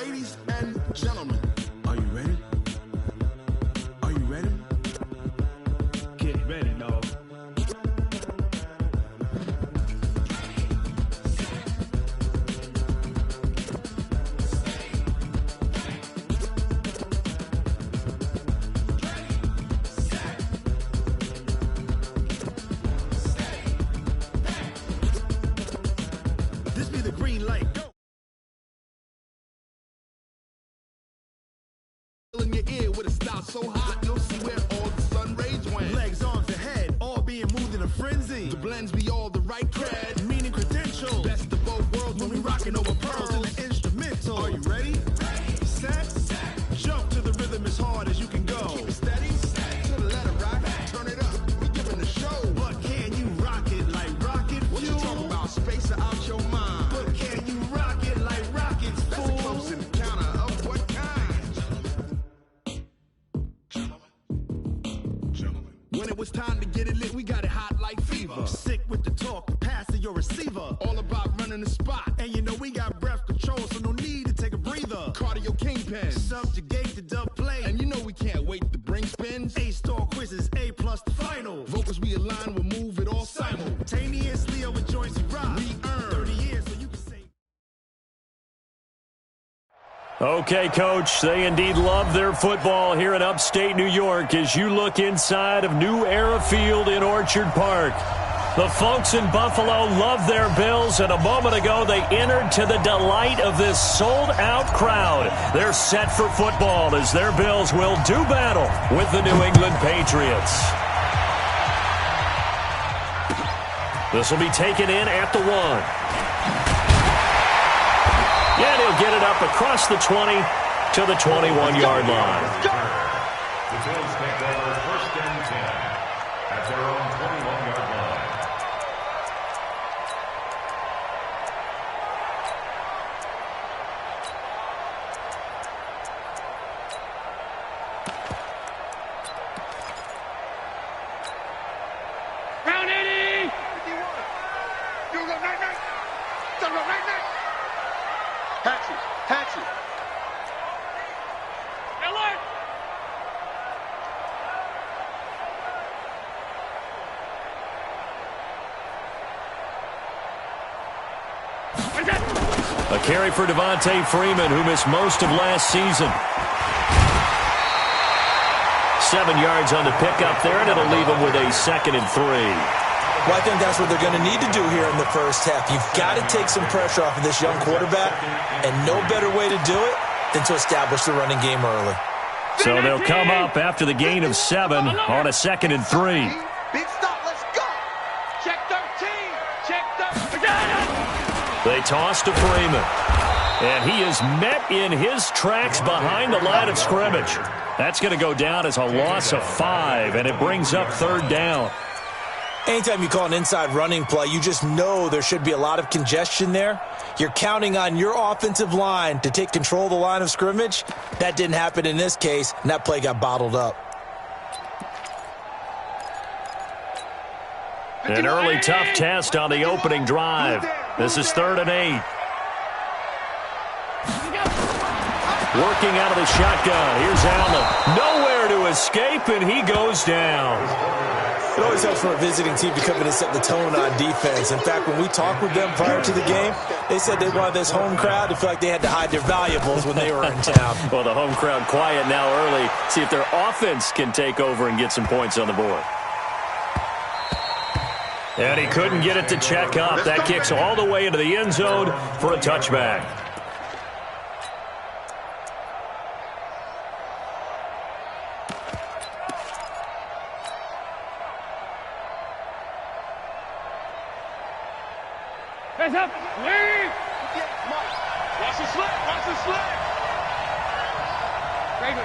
Ladies and gentlemen, are you ready? Are you ready? Get ready, dog. This be the green light. Go. In your ear with a style so hot, you'll see where all the sun rays went. Legs, arms, and head, all being moved in a frenzy. The blends be all the right cred, meaning credentials. Best of both worlds when we rockin' over pearls in the instrumental. Are you ready? Set. Jump to the rhythm as hard as you can go. Keep it steady. To the letter rock. Turn it up. We giving the show. But can you rock it like rocket fuel? What you talking about? Space out your mind. But can you rock it like rockets, fool? That's a close encounter of what kind? When it was time to get it lit, we got it hot like fever. Sick with the talk, pass to your receiver. All about running the spot. And you know we got breath control, so no need to take a breather. Cardio kingpin, subjugate the dub play. And you know we can't wait to bring spins. A-star quizzes, A+ the final. Vocals we align, we'll move it all simultaneously over joints we rock. We earn 30 years so you can say. Okay, Coach, they indeed love their football here in upstate New York as you look inside of New Era Field in Orchard Park. The folks in Buffalo love their Bills, and a moment ago they entered to the delight of this sold-out crowd. They're set for football as their Bills will do battle with the New England Patriots. This will be taken in at the 1. And he'll get it up across the 20 to the 21-yard line. The Bills take over 1st and 10 at their own 21-yard line. Round 80! 51! You go night-night! Go night-night! Hatchet! Alert! A carry for Devontae Freeman, who missed most of last season. 7 yards on the pickup there, and it'll leave him with a 2nd and 3. Well, I think that's what they're going to need to do here in the first half. You've got to take some pressure off of this young quarterback, and no better way to do it than to establish the running game early. So they'll come up after the gain of 7 on a 2nd and 3. Big stop, let's go! Check 13! Check 13! They toss to Freeman. And he is met in his tracks behind the line of scrimmage. That's going to go down as a loss of 5, and it brings up 3rd down. Anytime you call an inside running play, you just know there should be a lot of congestion there. You're counting on your offensive line to take control of the line of scrimmage. That didn't happen in this case, and that play got bottled up. An early tough test on the opening drive. This is 3rd and 8. Working out of the shotgun. Here's Allen. Nowhere to escape, and he goes down. It always helps for a visiting team to come in and set the tone on defense. In fact, when we talked with them prior to the game, they said they wanted this home crowd to feel like they had to hide their valuables when they were in town. Well, the home crowd quiet now early. See if their offense can take over and get some points on the board. And he couldn't get it to check up. That kicks all the way into the end zone for a touchback. Hands up! Leave! Watch the slip! Watch the slip! Rager!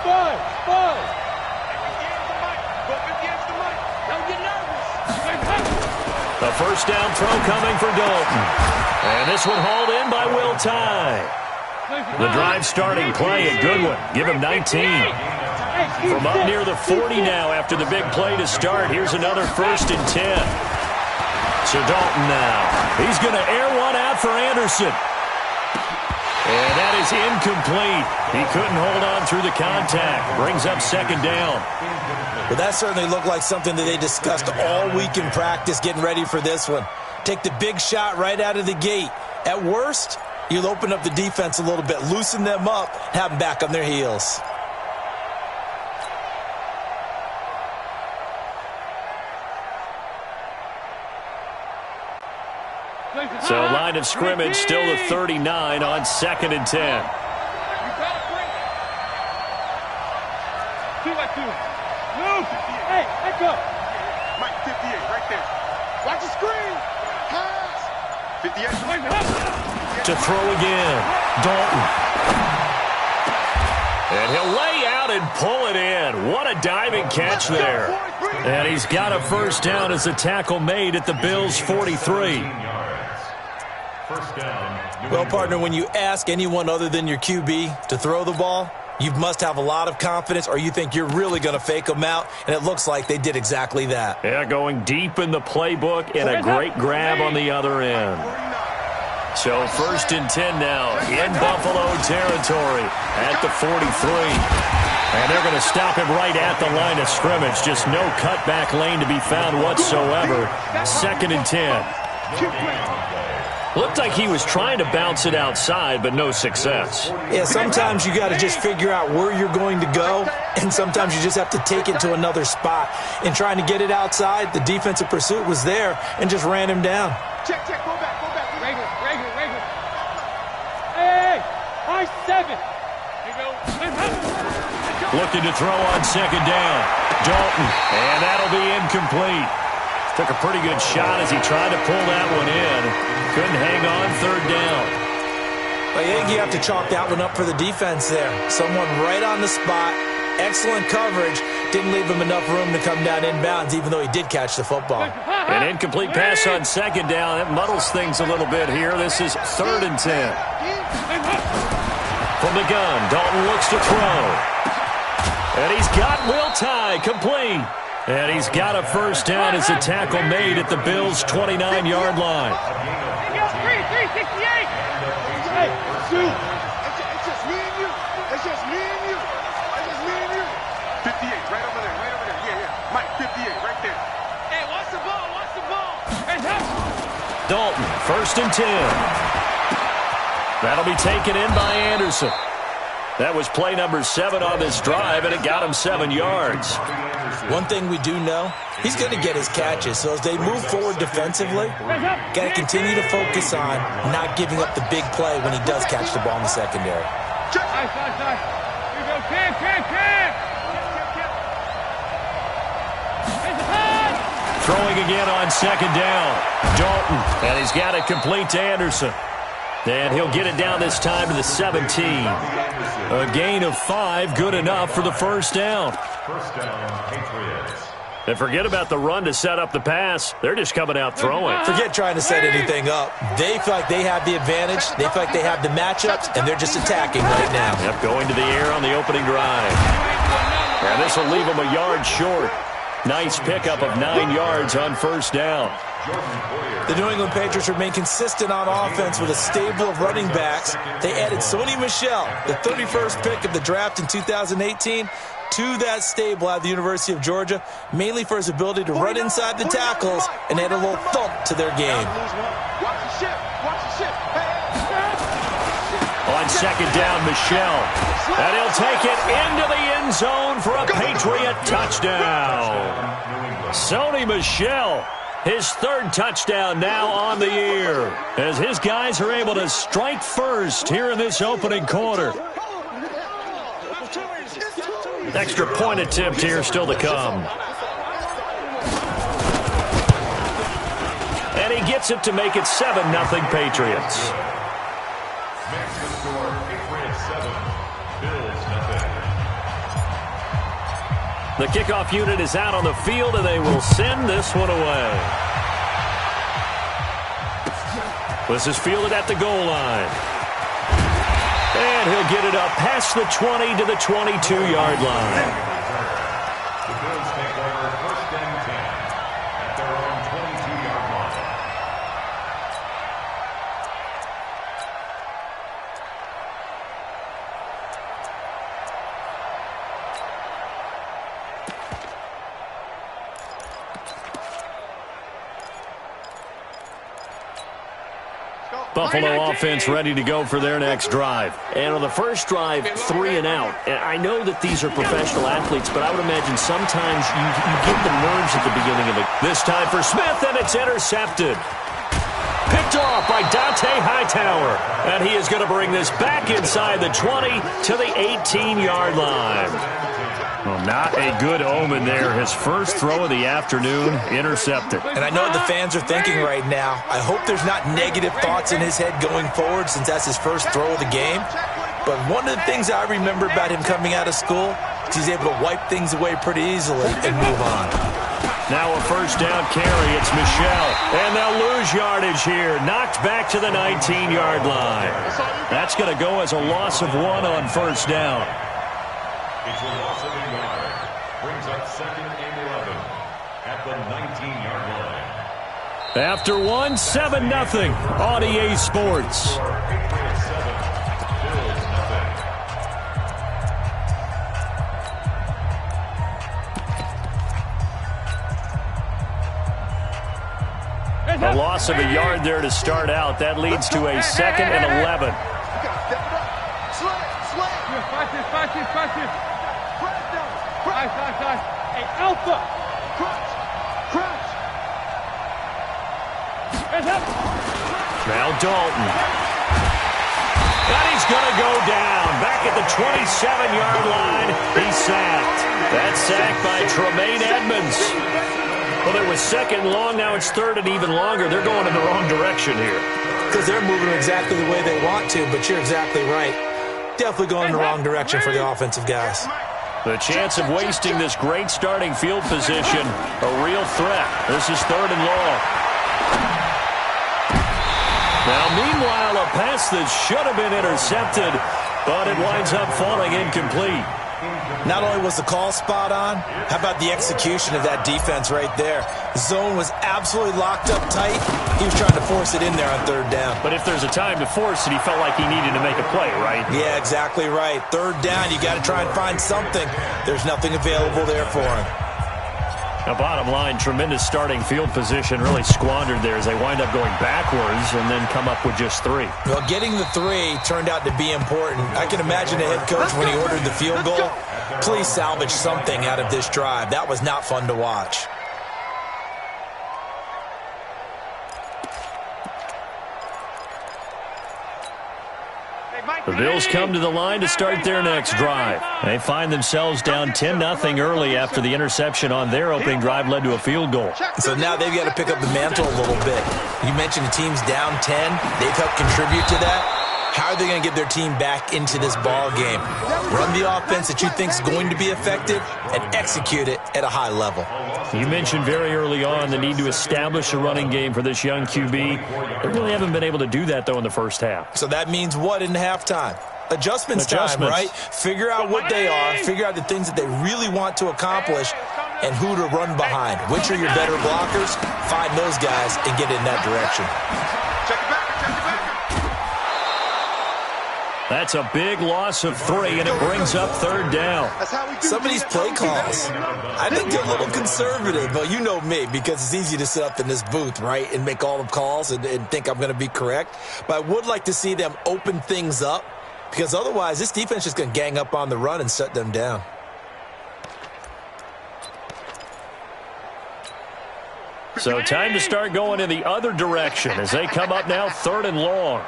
Bud! Go 50 against the mic! Don't get nervous! The first down throw coming for Dalton. And this one hauled in by Will Tye. The drive starting play, a good one. Give him 19. From up near the 40 now after the big play to start. Here's another 1st and 10. So Dalton now. He's going to air one out for Anderson. And that is incomplete. He couldn't hold on through the contact. Brings up second down. Well, that certainly looked like something that they discussed all week in practice getting ready for this one. Take the big shot right out of the gate. At worst, you'll open up the defense a little bit, loosen them up, have them back on their heels. So line of scrimmage still the 39 on 2nd and 10. Hey, let's go. Mike, 58, right there. Watch the screen. Pass. 58. To throw again. Dalton. And he'll lay out and pull it in. What a diving catch there. And he's got a first down as the tackle made at the Bills' 43. Well, partner, when you ask anyone other than your QB to throw the ball, you must have a lot of confidence, or you think you're really going to fake them out, and it looks like they did exactly that. Yeah, going deep in the playbook and a great grab on the other end. So 1st and 10 now in Buffalo territory at the 43. And they're going to stop him right at the line of scrimmage. Just no cutback lane to be found whatsoever. 2nd and 10. Looked like he was trying to bounce it outside, but no success. Yeah, sometimes you got to just figure out where you're going to go, and sometimes you just have to take it to another spot. In trying to get it outside, the defensive pursuit was there and just ran him down. Check, go back. Regular. Hey, high 7. Here you go. Looking to throw on 2nd down. Dalton, and that'll be incomplete. Took a pretty good shot as he tried to pull that one in. Couldn't hang on 3rd down. I think you have to chalk that one up for the defense there. Someone right on the spot. Excellent coverage. Didn't leave him enough room to come down inbounds, even though he did catch the football. An incomplete pass on 2nd down. That muddles things a little bit here. This is 3rd and 10. From the gun, Dalton looks to throw. And he's got Will Tye complete. And he's got a first down as a tackle made at the Bills' 29-yard line. 368. Hey, shoot. It's just me and you. It's just me and you. 58, right over there. Yeah. Mike, 58, right there. Hey, watch the ball. Hey, Dalton, 1st and 10. That'll be taken in by Anderson. That was play number 7 on this drive, and it got him 7 yards. One thing we do know, he's going to get his catches. So as they move forward defensively, got to continue to focus on not giving up the big play when he does catch the ball in the secondary. Throwing again on 2nd down. Dalton, and he's got it complete to Anderson. And he'll get it down this time to the 17. A gain of 5, good enough for the first down. First down, Patriots. And forget about the run to set up the pass. They're just coming out throwing. Forget trying to set anything up. They feel like they have the advantage. They feel like they have the matchups, and they're just attacking right now. Yep, going to the air on the opening drive. And this will leave them a yard short. Nice pickup of 9 yards on first down. The New England Patriots remain consistent on offense with a stable of running backs. They added Sony Michel, the 31st pick of the draft in 2018, to that stable at the University of Georgia, mainly for his ability to run inside the tackles and add a little thump to their game. On 2nd down, Michel. And he'll take it into the end zone for a Patriot touchdown. Sony Michel, his 3rd touchdown now on the year, as his guys are able to strike first here in this opening quarter. Extra point attempt here still to come. And he gets it to make it 7-0 Patriots. Makes the score Patriots 7, Bills nothing. The kickoff unit is out on the field, and they will send this one away. This is fielded at the goal line. And he'll get it up past the 20 to the 22-yard line. The Bills take over 1st and 10 at their own 22-yard line. Buffalo offense ready to go for their next drive. And on the first drive, 3 and out. And I know that these are professional athletes, but I would imagine sometimes you get the nerves at the beginning of it. This time for Smith, and it's intercepted. Picked off by Dante Hightower. And he is going to bring this back inside the 20 to the 18-yard line. Well, not a good omen there. His first throw of the afternoon, intercepted. And I know what the fans are thinking right now. I hope there's not negative thoughts in his head going forward since that's his first throw of the game. But one of the things I remember about him coming out of school is he's able to wipe things away pretty easily and move on. Now a first down carry. It's Michel. And they'll lose yardage here. Knocked back to the 19-yard line. That's going to go as a loss of 1 on first down. It's a loss of a yard. Brings up 2nd and 11 at the 19-yard line. After 1, 7-0 on EA Sports. Patriots 7, Bills 0. A loss of a yard there to start out. That leads to a 2nd and 11. Hey, Alpha! Crunch! Now Dalton. And he's going to go down. Back at the 27-yard line. He's sacked. That's sacked by Tremaine Edmonds. Well, there was 2nd long. Now it's 3rd and even longer. They're going in the wrong direction here. Because they're moving exactly the way they want to, but you're exactly right. Definitely going in the wrong direction for the offensive guys. The chance of wasting this great starting field position, a real threat. This is 3rd and long. Now, meanwhile, a pass that should have been intercepted, but it winds up falling incomplete. Not only was the call spot on, how about the execution of that defense right there? The zone was absolutely locked up tight. He was trying to force it in there on 3rd down. But if there's a time to force it, he felt like he needed to make a play, right? Yeah, exactly right. 3rd down, you got to try and find something. There's nothing available there for him. Now, bottom line, tremendous starting field position, really squandered there as they wind up going backwards and then come up with just 3. Well, getting the 3 turned out to be important. I can imagine the head coach when he ordered the field goal. Please salvage something out of this drive. That was not fun to watch. The Bills come to the line to start their next drive. They find themselves down 10-0 early after the interception on their opening drive led to a field goal. So now they've got to pick up the mantle a little bit. You mentioned the team's down 10. They've helped contribute to that. How are they going to get their team back into this ball game? Run the offense that you think is going to be effective and execute it at a high level. You mentioned very early on the need to establish a running game for this young QB. They really haven't been able to do that, though, in the first half. So that means what in halftime? Adjustments time, right? Figure out what they are, figure out the things that they really want to accomplish, and who to run behind. Which are your better blockers? Find those guys and get in that direction. That's a big loss of 3, and it brings up 3rd down. Some of these play calls, I think they're a little conservative. But you know me, because it's easy to sit up in this booth, right, and make all the calls and think I'm going to be correct. But I would like to see them open things up, because otherwise this defense is just going to gang up on the run and shut them down. So time to start going in the other direction as they come up now 3rd and long.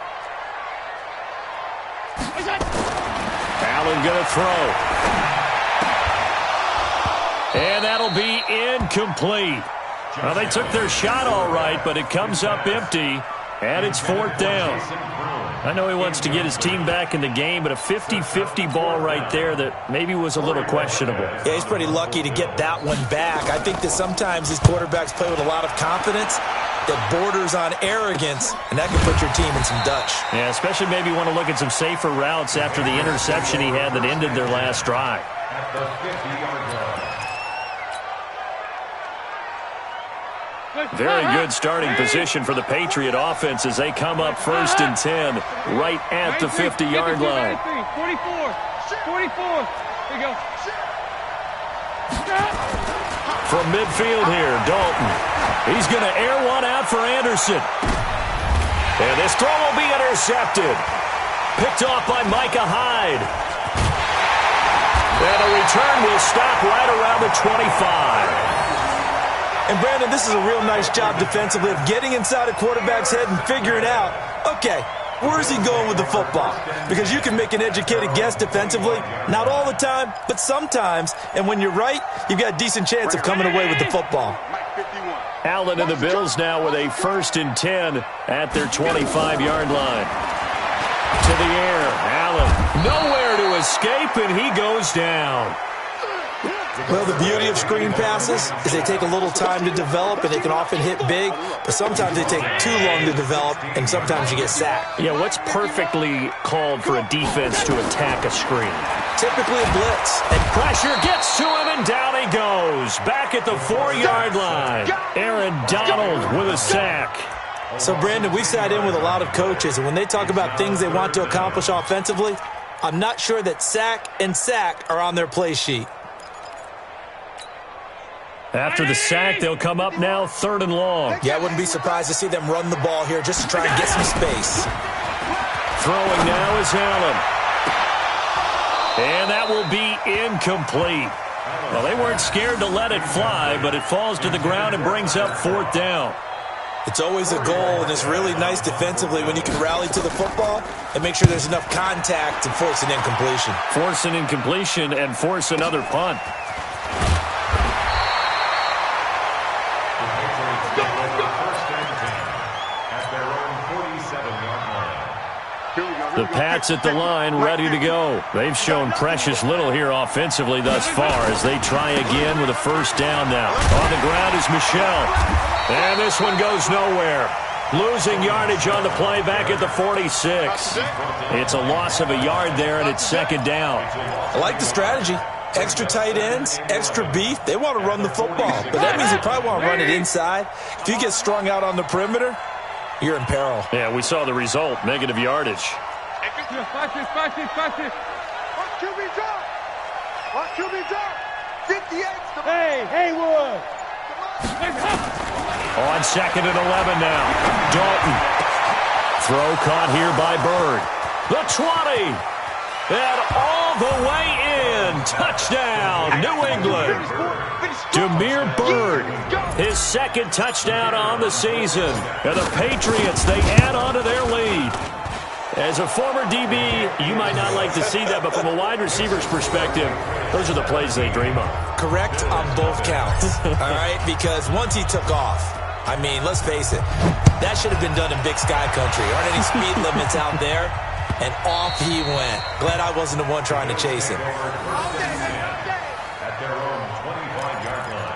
Allen going to throw. And that'll be incomplete. Well, they took their shot all right, but it comes up empty, and it's 4th down. I know he wants to get his team back in the game, but a 50-50 ball right there that maybe was a little questionable. Yeah, he's pretty lucky to get that one back. I think that sometimes these quarterbacks play with a lot of confidence that borders on arrogance, and that can put your team in some Dutch. Yeah, especially maybe want to look at some safer routes after the interception he had that ended their last drive. At the 50-yard line. Very good starting position for the Patriot offense as they come up 1st and 10 right at the 50-yard line. 44. Here you go. From midfield here, Dalton. He's going to air one out for Anderson. And this throw will be intercepted. Picked off by Micah Hyde. And a return will stop right around the 25. And, Brandon, this is a real nice job defensively of getting inside a quarterback's head and figuring out, okay, where's he going with the football? Because you can make an educated guess defensively. Not all the time, but sometimes. And when you're right, you've got a decent chance of coming away with the football. Allen and the Bills now with a 1st and 10 at their 25-yard line. To the air, Allen nowhere to escape, and he goes down. Well, the beauty of screen passes is they take a little time to develop, and they can often hit big, but sometimes they take too long to develop, and sometimes you get sacked. Yeah, what's perfectly called for a defense to attack a screen? Typically a blitz. And pressure gets to him, and down he goes. Back at the 4-yard line. Aaron Donald with a sack. So, Brandon, we've sat in with a lot of coaches, and when they talk about things they want to accomplish offensively, I'm not sure that sack and sack are on their play sheet. After the sack, they'll come up now 3rd and long. Yeah, I wouldn't be surprised to see them run the ball here just to try and get some space. Throwing now is Allen. And that will be incomplete. Well, they weren't scared to let it fly, but it falls to the ground and brings up 4th down. It's always a goal, and it's really nice defensively when you can rally to the football and make sure there's enough contact to force an incompletion. Force an incompletion and force another punt. The Pats at the line, ready to go. They've shown precious little here offensively thus far as they try again with a 1st down now. On the ground is Michel. And this one goes nowhere. Losing yardage on the play back at the 46. It's a loss of a yard there, and it's 2nd down. I like the strategy. Extra tight ends, extra beef. They want to run the football, but that means they probably want to run it inside. If you get strung out on the perimeter, you're in peril. Yeah, we saw the result, negative yardage. Watch this. Watch QB drop. Watch QB drop. 58. Hey, Haywood. On 2nd and 11 now. Dalton. Throw caught here by Bird. The 20. And all the way in. Touchdown, New England. Damiere Byrd, his 2nd touchdown on the season. And the Patriots, they add on to their lead. As a former DB, you might not like to see that, but from a wide receiver's perspective, those are the plays they dream of. Correct on both counts, all right? Because once he took off, I mean, let's face it, that should have been done in Big Sky Country. There aren't any speed limits out there, and off he went. Glad I wasn't the one trying to chase him. At their own 25-yard line.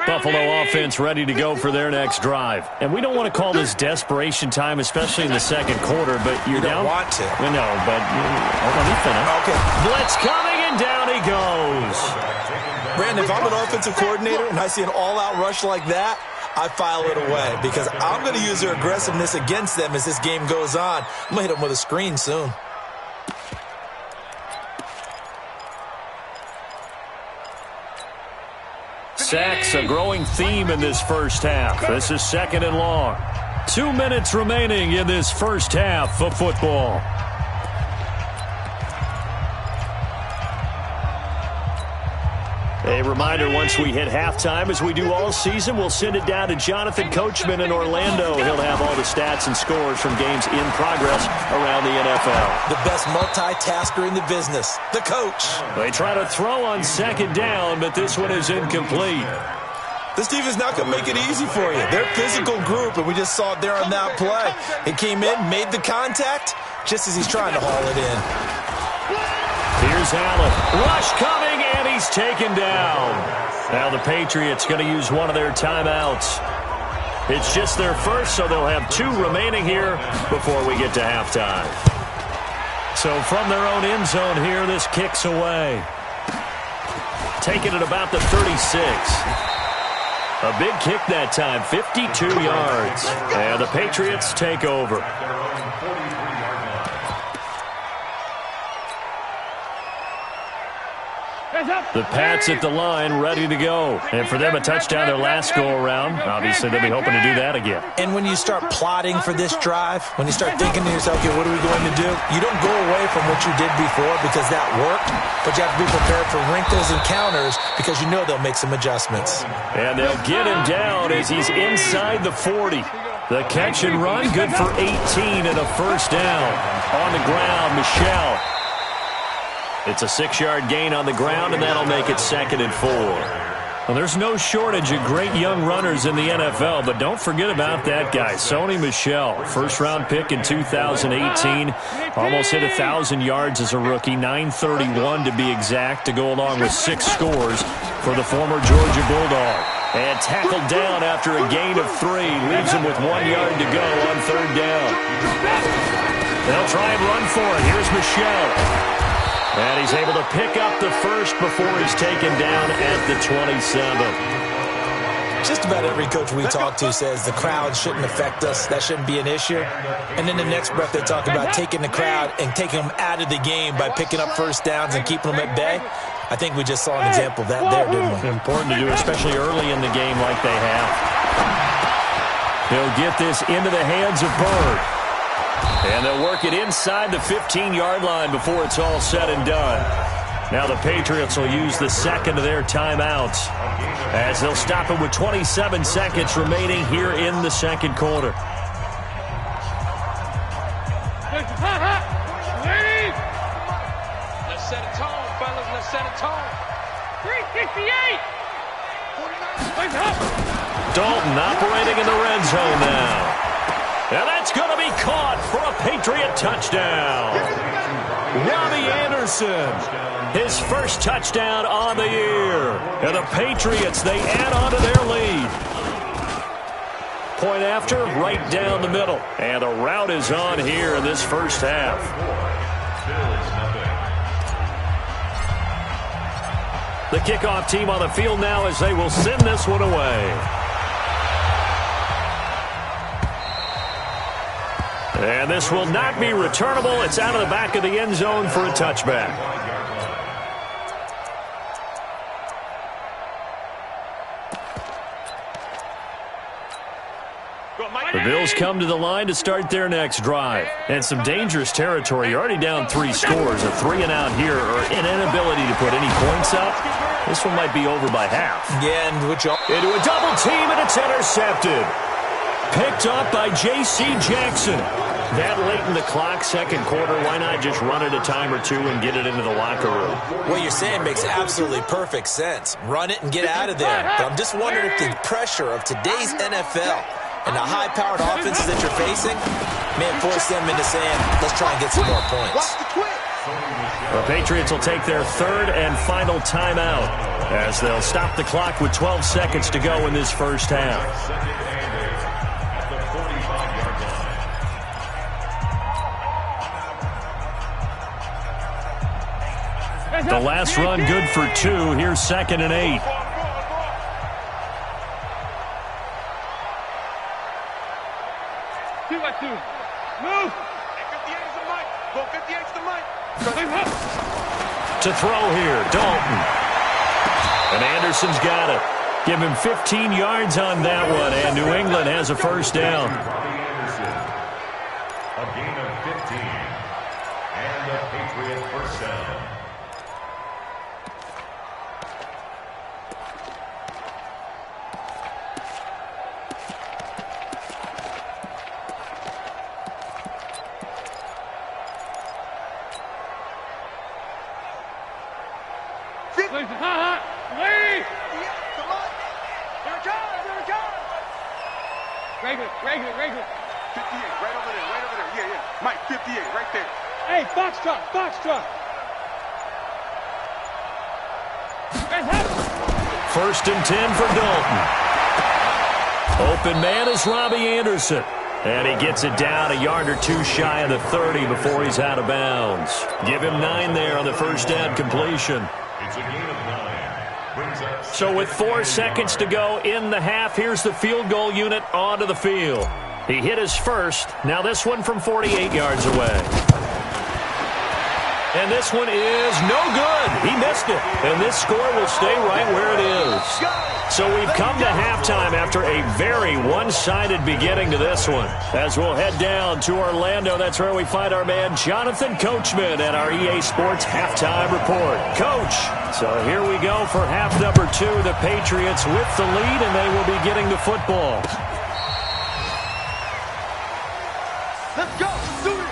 Buffalo offense ready to go for their next drive. And we don't want to call this desperation time, especially in the 2nd quarter, but you're down. You don't want to. No, but let me finish. Okay. Blitz coming, and down he goes. Brandon, if I'm an offensive coordinator and I see an all-out rush like that, I file it away because I'm going to use their aggressiveness against them as this game goes on. I'm going to hit them with a screen soon. Sacks, a growing theme in this 1st half. This is 2nd and long. 2 minutes remaining in this 1st half of football. A reminder, once we hit halftime, as we do all season, we'll send it down to Jonathan Coachman in Orlando. He'll have all the stats and scores from games in progress around the NFL. The best multitasker in the business, the coach. They try to throw on 2nd down, but this one is incomplete. This defense not going to make it easy for you. They're a physical group, and we just saw it there on that play. It came in, made the contact, just as he's trying to haul it in. Here's Allen. Rush coming, and he's taken down. Now the Patriots going to use one of their timeouts. It's just their first, so they'll have 2 remaining here before we get to halftime. So from their own end zone here, this kicks away. Taking it about the 36. A big kick that time, 52 yards. And the Patriots take over. The Pats at the line, ready to go. And for them, a touchdown their last go-around. Obviously, they'll be hoping to do that again. And when you start plotting for this drive, when you start thinking to yourself, okay, what are we going to do? You don't go away from what you did before because that worked, but you have to be prepared for wrinkles and counters because you know they'll make some adjustments. And they'll get him down as he's inside the 40. The catch and run, good for 18 and a first down. On the ground, Michel. It's a 6-yard gain on the ground, and that'll make it 2nd and 4. Well, there's no shortage of great young runners in the NFL, but don't forget about that guy, Sony Michel. First-round pick in 2018. Almost hit 1,000 yards as a rookie, 931 to be exact, to go along with 6 scores for the former Georgia Bulldog. And tackled down after a gain of 3. Leaves him with 1 yard to go on 3rd down. They'll try and run for it. Here's Michel. And he's able to pick up the first before he's taken down at the 27. Just about every coach we talk to says the crowd shouldn't affect us. That shouldn't be an issue. And then the next breath they talk about taking the crowd and taking them out of the game by picking up first downs and keeping them at bay. I think we just saw an example of that there, didn't we? Important to do, especially early in the game like they have. He'll get this into the hands of Bird. And they'll work it inside the 15-yard line before it's all said and done. Now the Patriots will use the second of their timeouts as they'll stop it with 27 seconds remaining here in the second quarter. Let's set a tone, fellas. Let's set a tone. 368. Dalton operating in the red zone now. And that's going to be caught for a Patriot touchdown. Robbie Anderson, his first touchdown on the year. And the Patriots, they add on to their lead. Point after, right down the middle. And the route is on here in this first half. The kickoff team on the field now as they will send this one away. And this will not be returnable. It's out of the back of the end zone for a touchback. The Bills come to the line to start their next drive. And some dangerous territory. You're already down 3 scores. A 3 and out here, or an inability to put any points up. This one might be over by half. Yeah, and into a double team, and it's intercepted. Picked up by J.C. Jackson. That late in the clock, second quarter, why not just run it a time or two and get it into the locker room? What you're saying makes absolutely perfect sense. Run it and get out of there. But I'm just wondering if the pressure of today's NFL and the high-powered offenses that you're facing may force them into saying, let's try and get some more points. The Patriots will take their third and final timeout as they'll stop the clock with 12 seconds to go in this first half. The last run good for 2. Here's 2nd and 8. Move. Go 58's the mic. To throw here, Dalton. And Anderson's got it. Give him 15 yards on that one, and New England has a first down. A gain of 15. And a Patriot first down. Regular. 58, right over there. Yeah. Mike, 58, right there. Hey, box truck. First and 10 for Dalton. Open man is Robbie Anderson. And he gets it down a yard or 2 shy of the 30 before he's out of bounds. Give him 9 there on the first down completion. It's a gain of 9. So with 4 seconds to go in the half, here's the field goal unit onto the field. He hit his first. Now this one from 48 yards away. And this one is no good. He missed it. And this score will stay right where it is. So we've come to halftime after a very one-sided beginning to this one. As we'll head down to Orlando, that's where we find our man Jonathan Coachman at our EA Sports Halftime Report. Coach, so here we go for half number 2. The Patriots with the lead, and they will be getting the football. Let's go. Do it.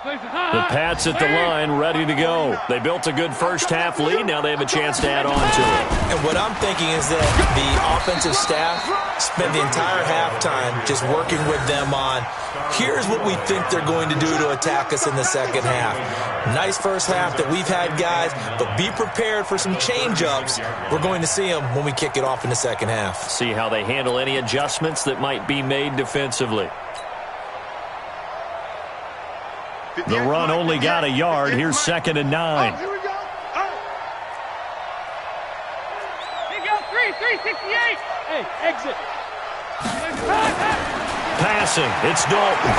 The Pats at the line, ready to go. They built a good first-half lead. Now they have a chance to add on to it. And what I'm thinking is that the offensive staff spent the entire halftime just working with them on, here's what we think they're going to do to attack us in the second half. Nice first half that we've had, guys, but be prepared for some change-ups. We're going to see them when we kick it off in the second half. See how they handle any adjustments that might be made defensively. The run only got a yard. Here's 2nd and 9. Here we go. Here you go. 368. Hey, exit. Passing. It's Dalton.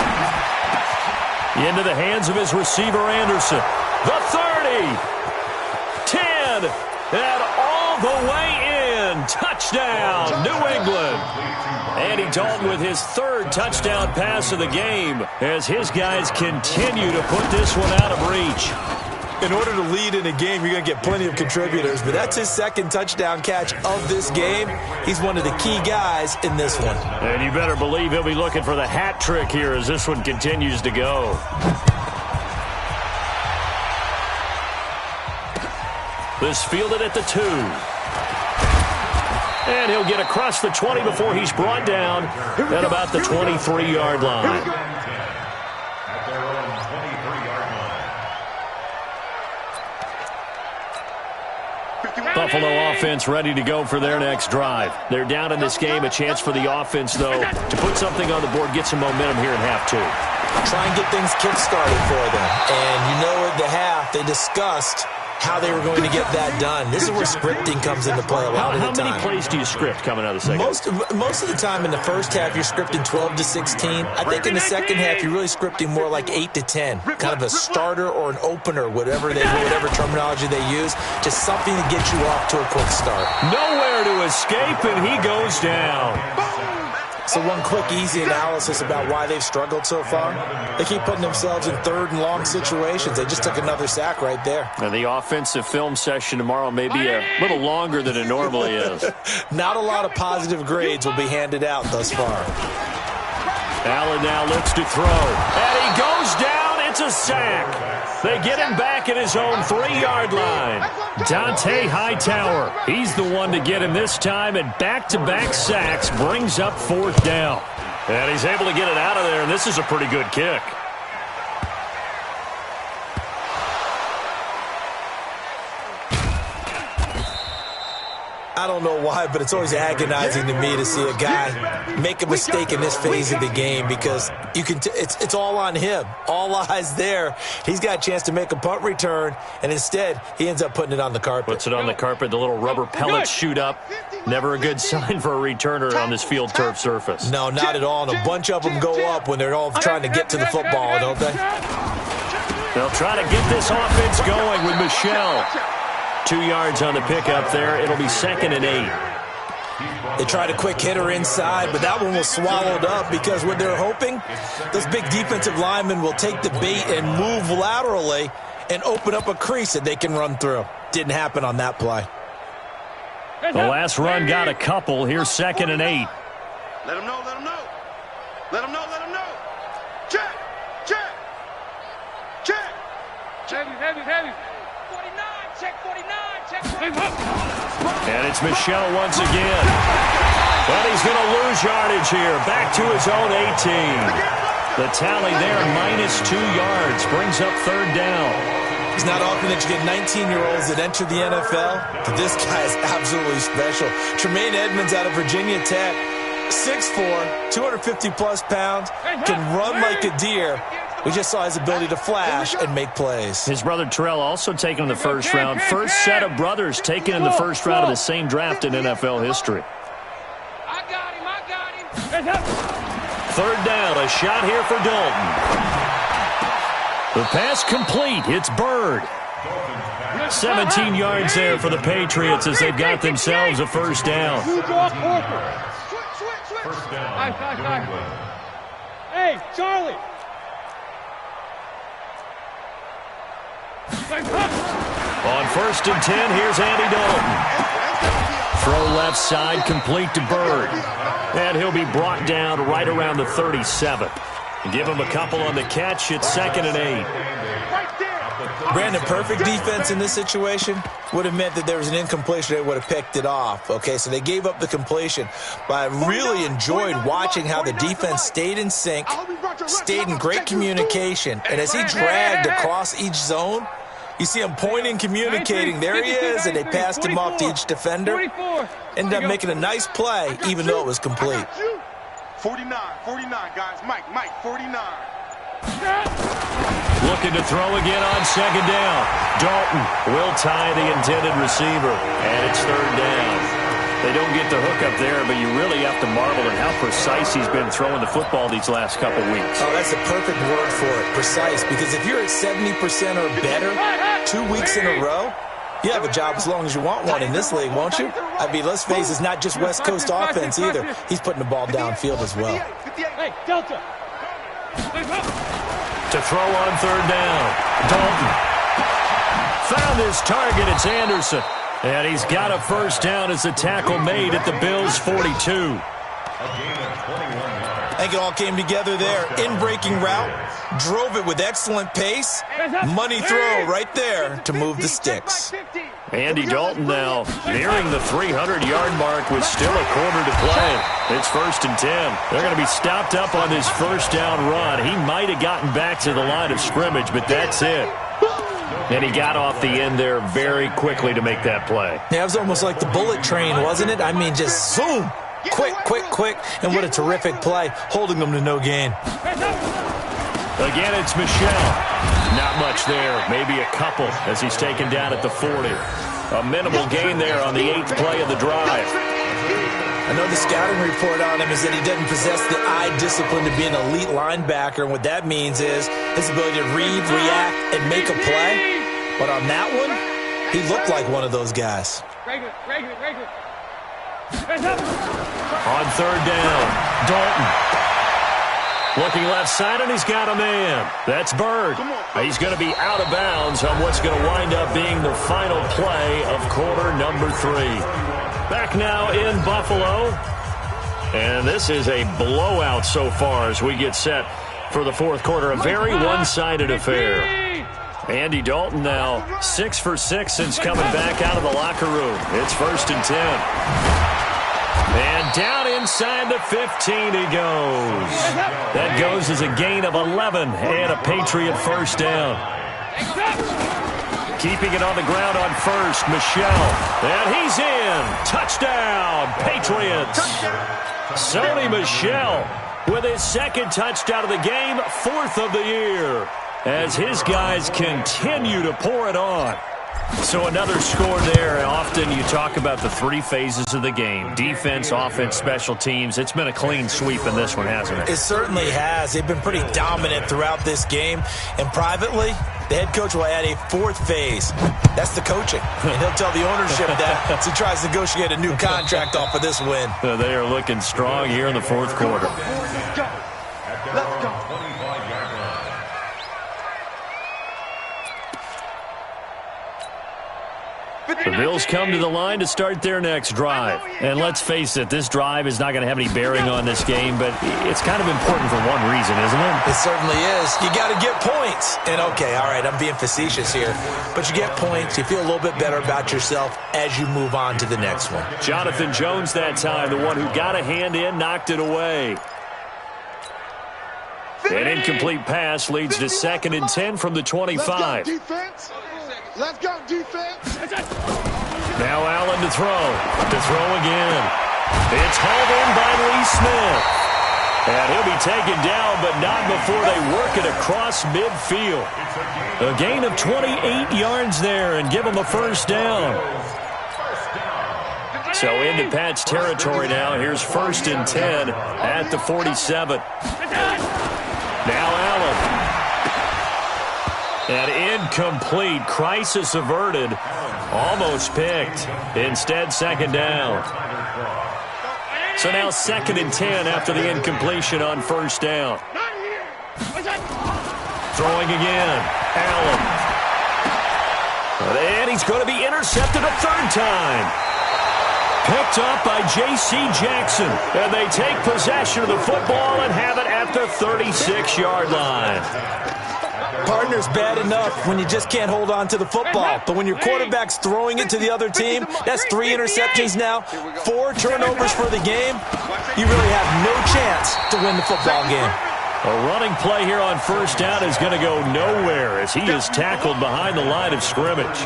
Into the hands of his receiver, Anderson. The 30. 10. And all the way in. Touchdown, New England. Andy Dalton with his 3rd touchdown pass of the game as his guys continue to put this one out of reach. In order to lead in a game, you're going to get plenty of contributors, but that's his 2nd touchdown catch of this game. He's one of the key guys in this one. And you better believe he'll be looking for the hat trick here as this one continues to go. This fielded at the 2. And he'll get across the 20 before he's brought down at about the 23-yard line. At their own 23-yard line. Buffalo offense ready to go for their next drive. They're down in this game. A chance for the offense, though, to put something on the board, get some momentum here in half 2. Try and get things kick-started for them. And you know at the half, they discussed how they were going to get that done. This is where scripting comes into play a lot of the time. How many plays do you script coming out of the second? Most of the time in the first half, you're scripting 12 to 16. I think in the second half, you're really scripting more like 8 to 10. Kind of a starter or an opener, whatever terminology they use. Just something to get you off to a quick start. Nowhere to escape, and he goes down. So one quick, easy analysis about why they've struggled so far. They keep putting themselves in 3rd and long situations. They just took another sack right there. And the offensive film session tomorrow may be a little longer than it normally is. Not a lot of positive grades will be handed out thus far. Allen now looks to throw. And he goes down. It's a sack. They get him back at his own 3-yard line. Dante Hightower, he's the one to get him this time, and back-to-back sacks brings up 4th down. And he's able to get it out of there, and this is a pretty good kick. I don't know why, but it's always agonizing to me to see a guy make a mistake in this phase of the game because you can. It's all on him. All eyes there. He's got a chance to make a punt return, and instead he ends up putting it on the carpet. Puts it on the carpet. The little rubber pellets shoot up. Never a good sign for a returner on this field turf surface. No, not at all. And a bunch of them go up when they're all trying to get to the football, don't they? They'll try to get this offense going with Michel. 2 yards on the pickup there. It'll be 2nd and 8. They tried a quick hitter inside, but that one was swallowed up because what they're hoping, those big defensive linemen will take the bait and move laterally and open up a crease that they can run through. Didn't happen on that play. The last run got a couple. Here's 2nd and 8. Let him know, let him know. Let him know, let him know. Check, check, check. Heavy. 49, check 49, check 49. And it's Michel once again. But he's going to lose yardage here. Back to his own 18. The tally there, -2 yards, brings up 3rd down. It's not often that you get 19-year-olds that enter the NFL, but this guy is absolutely special. Tremaine Edmonds out of Virginia Tech, 6'4", 250-plus pounds, can run like a deer. We just saw his ability to flash and make plays. His brother Terrell also taken in the first round. First set of brothers taken in the first round of the same draft in NFL history. I got him. third down. A shot here for Dalton. The pass complete. It's Byrd. 17 yards there for the Patriots as they've got themselves a first down. First down. Hey, Charlie. On 1st and 10, here's Andy Dalton. Throw left side, complete to Byrd. And he'll be brought down right around the 37. Give him a couple on the catch. It's 2nd and 8. Brandon, perfect defense in this situation would have meant that there was an incompletion. They would have picked it off. Okay, so they gave up the completion. But I really enjoyed watching how the defense stayed in sync, stayed in great communication. And as he dragged across each zone, you see him pointing, communicating. There he is, and they passed him off to each defender. Ended up making a nice play, even though it was complete. 49, guys. Mike, 49. Looking to throw again on 2nd down. Dalton will tie the intended receiver, and it's 3rd down. They don't get the hook up there, but you really have to marvel at how precise he's been throwing the football these last couple weeks. Oh, that's the perfect word for it, precise, because if you're at 70% or better 2 weeks in a row, you have a job as long as you want one in this league, won't you? I mean, let's face it, it's not just West Coast offense either. He's putting the ball downfield as well. Hey, Delta. To throw on 3rd down. Dalton found his target. It's Anderson. And he's got a first down as the tackle made at the Bills' 42. I think it all came together there. In-breaking route, drove it with excellent pace. Money throw right there to move the sticks. Andy Dalton now nearing the 300-yard mark with still a quarter to play. It's 1st and 10. They're going to be stopped up on this first down run. He might have gotten back to the line of scrimmage, but that's it. And he got off the end there very quickly to make that play. Yeah, it was almost like the bullet train, wasn't it? I mean, just zoom. Quick. And what a terrific play, holding them to no gain. Again, it's Michel. Not much there. Maybe a couple as he's taken down at the 40. A minimal gain there on the 8th play of the drive. I know the scouting report on him is that he doesn't possess the eye discipline to be an elite linebacker. And what that means is his ability to read, react, and make a play. But on that one, he looked like one of those guys. Regular. On 3rd down, Dalton. Looking left side, and he's got a man. That's Byrd. He's going to be out of bounds on what's going to wind up being the final play of quarter number 3. Back now in Buffalo. And this is a blowout so far as we get set for the 4th quarter. A very one-sided affair. Andy Dalton now 6 for 6 since coming back out of the locker room. It's 1st and 10. And down inside the 15 he goes. That goes as a gain of 11 and a Patriot first down. Keeping it on the ground on 1st, Michel. And he's in. Touchdown, Patriots. Sony Michel with his 2nd touchdown of the game, 4th of the year, as his guys continue to pour it on. So another score there. Often you talk about the 3 phases of the game. Defense, offense, special teams. It's been a clean sweep in this one, hasn't it? It certainly has. They've been pretty dominant throughout this game. And privately, the head coach will add a 4th phase. That's the coaching. And he'll tell the ownership that as he tries to negotiate a new contract off of this win. They are looking strong here in the 4th quarter. Let's go. The Bills come to the line to start their next drive. And let's face it, this drive is not going to have any bearing on this game, but it's kind of important for one reason, isn't it? It certainly is. You got to get points. And, okay, all right, I'm being facetious here. But you get points. You feel a little bit better about yourself as you move on to the next one. Jonathan Jones that time, the one who got a hand in, knocked it away. An incomplete pass leads to 2nd and 10 from the 25. Let's go, defense. Now Allen to throw. To throw again. It's hauled in by Lee Smith. And he'll be taken down, but not before they work it across midfield. A gain of 28 yards there and give him a first down. So into Pat's territory now. Here's 1st and 10 at the 47. Now Allen. And incomplete. Crisis averted. Almost picked. Instead, 2nd down. So now 2nd and 10 after the incompletion on 1st down. Throwing again. Allen. And he's going to be intercepted a 3rd time. Picked up by J.C. Jackson. And they take possession of the football and have it at the 36-yard line. Partner's bad enough when you just can't hold on to the football. But when your quarterback's throwing it to the other team, that's 3 interceptions now, 4 turnovers for the game. You really have no chance to win the football game. A running play here on 1st down is going to go nowhere as he is tackled behind the line of scrimmage.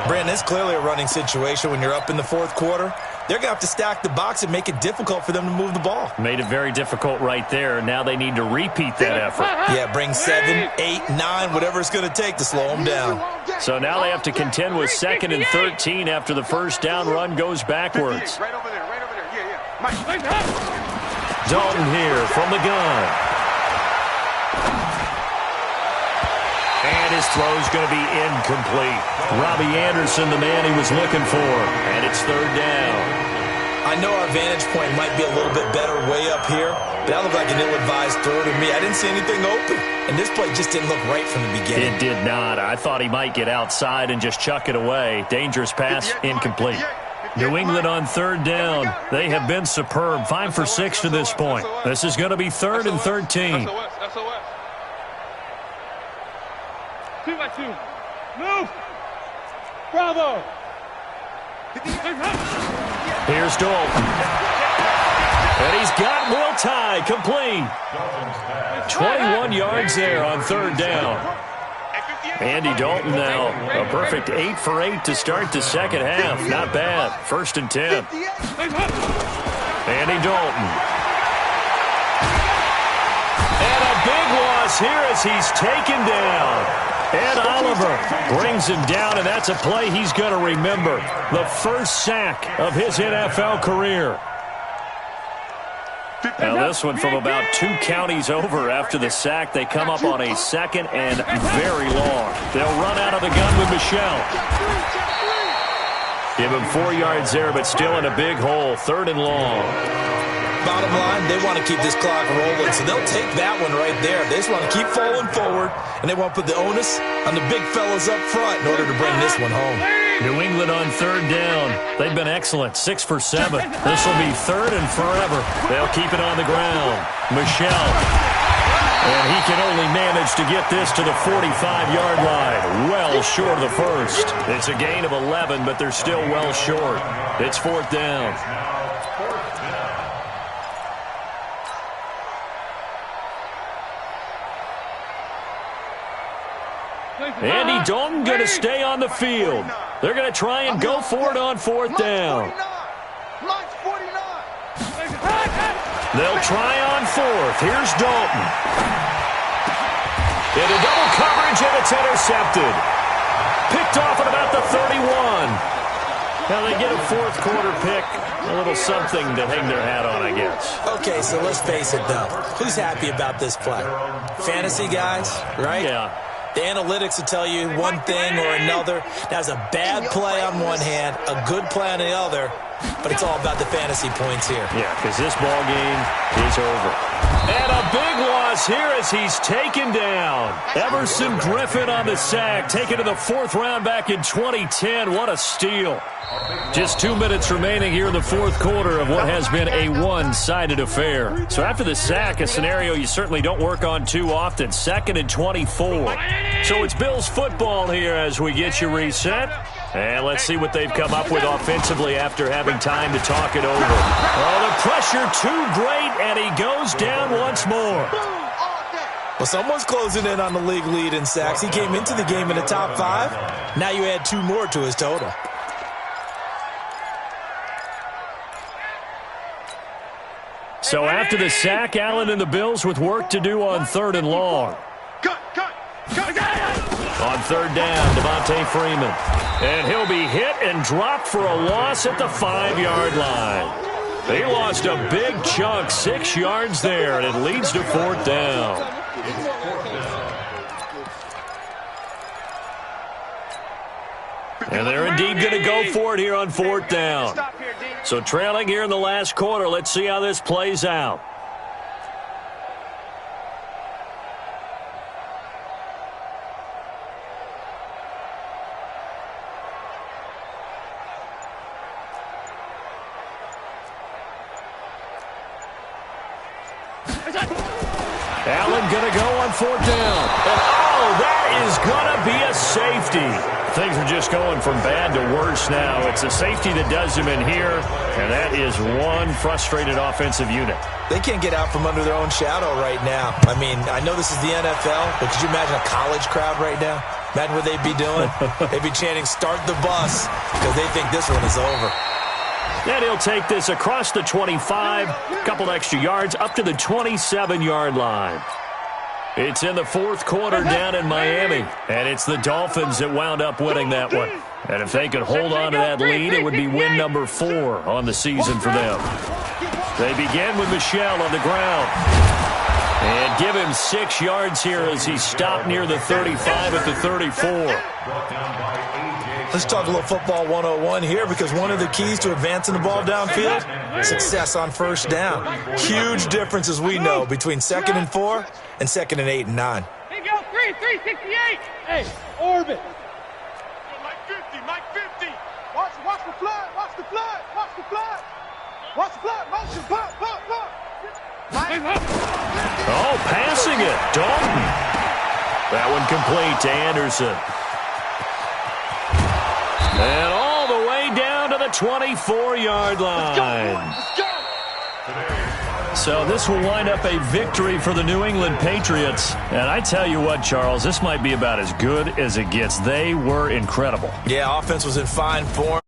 Brandon, it's clearly a running situation when you're up in the 4th quarter. They're going to have to stack the box and make it difficult for them to move the ball. Made it very difficult right there. Now they need to repeat that effort. Yeah, bring 7, 8, 9, whatever it's going to take to slow them down. So now they have to contend with 2nd and 13 after the 1st down run goes backwards. Right over there, right over there. Yeah. Dalton here from the gun. And his throw's going to be incomplete. Robbie Anderson, the man he was looking for. And it's 3rd down. I know our vantage point might be a little bit better way up here, but that looked like an ill-advised throw to me. I didn't see anything open, and this play just didn't look right from the beginning. It did not. I thought he might get outside and just chuck it away. Dangerous pass, incomplete. New England on 3rd down. They have been superb. 5 for 6 to this point. This is going to be 3rd and 13. 2-by-2. Move. Bravo. Here's Dalton. And he's got Will Tye complete. 21 yards there on 3rd down. Andy Dalton now a perfect 8 for 8 to start the 2nd half. Not bad. 1st and 10. Andy Dalton. And a big loss here as he's taken down. Ed Oliver brings him down, and that's a play he's going to remember. The first sack of his NFL career. Now this one from about 2 counties over after the sack. They come up on a 2nd and very long. They'll run out of the gun with Michel. Give him 4 yards there, but still in a big hole. 3rd and long. Bottom line, they want to keep this clock rolling, so they'll take that one right there. They just want to keep falling forward, and they want to put the onus on the big fellas up front in order to bring this one home. New England on 3rd down. They've been excellent. 6 for 7. This will be 3rd and forever. They'll keep it on the ground. Michel. And he can only manage to get this to the 45-yard line. Well short of the first. It's a gain of 11, but they're still well short. It's 4th down. Andy Dalton going to stay on the field. They're going to try and go for it on 4th down. They'll try on 4th. Here's Dalton. Into double coverage, and it's intercepted. Picked off at about the 31. Now they get a 4th quarter pick. A little something to hang their hat on, I guess. Okay, so let's face it, though. Who's happy about this play? Fantasy guys, right? Yeah. The analytics will tell you one thing or another. That's a bad play on one hand, a good play on the other, but it's all about the fantasy points here. Yeah, because this ball game is over. And a big loss here as he's taken down. Everson Griffin on the sack, taken to the 4th round back in 2010. What a steal. Just 2 minutes remaining here in the 4th quarter of what has been a one-sided affair. So after the sack, a scenario you certainly don't work on too often. 2nd and 24. So it's Bills football here as we get you reset. And let's see what they've come up with offensively after having time to talk it over. Oh, the pressure too great, and he goes down once more. Well, someone's closing in on the league lead in sacks. He came into the game in the top 5. Now you add 2 more to his total. So after the sack, Allen and the Bills with work to do on 3rd and long. On third down, Devontae Freeman. And he'll be hit and dropped for a loss at the 5-yard line. He lost a big chunk, 6 yards there, and it leads to fourth down. And they're indeed going to go for it here on fourth down. So trailing here in the last quarter, let's see how this plays out. Allen going to go on fourth down. And, oh, that is going to be a safety. Things are just going from bad to worse now. It's a safety that does him in here, and that is one frustrated offensive unit. They can't get out from under their own shadow right now. I mean, I know this is the NFL, but could you imagine a college crowd right now? Imagine what they'd be doing. They'd be chanting, "Start the bus," because they think this one is over. And he'll take this across the 25, a couple extra yards, up to the 27-yard line. It's in the fourth quarter down in Miami, and it's the Dolphins that wound up winning that one. And if they could hold on to that lead, it would be win number 4 on the season for them. They begin with Michel on the ground. And give him 6 yards here as he stopped near the 35 at the 34. Let's talk a little football 101 here, because one of the keys to advancing the ball downfield, success on first down. Huge difference, as we know, between 2nd and 4 and 2nd and 8 and 9. Hey, go 368. Hey, orbit. Mike 50, Mike 50. Watch the flood, watch the flood, watch the flood. Watch the flood, motion, pop. Oh, passing it, Dalton. That one complete to Anderson. And all the way down to the 24-yard line. Let's go. So this will wind up a victory for the New England Patriots. And I tell you what, Charles, this might be about as good as it gets. They were incredible. Yeah, offense was in fine form.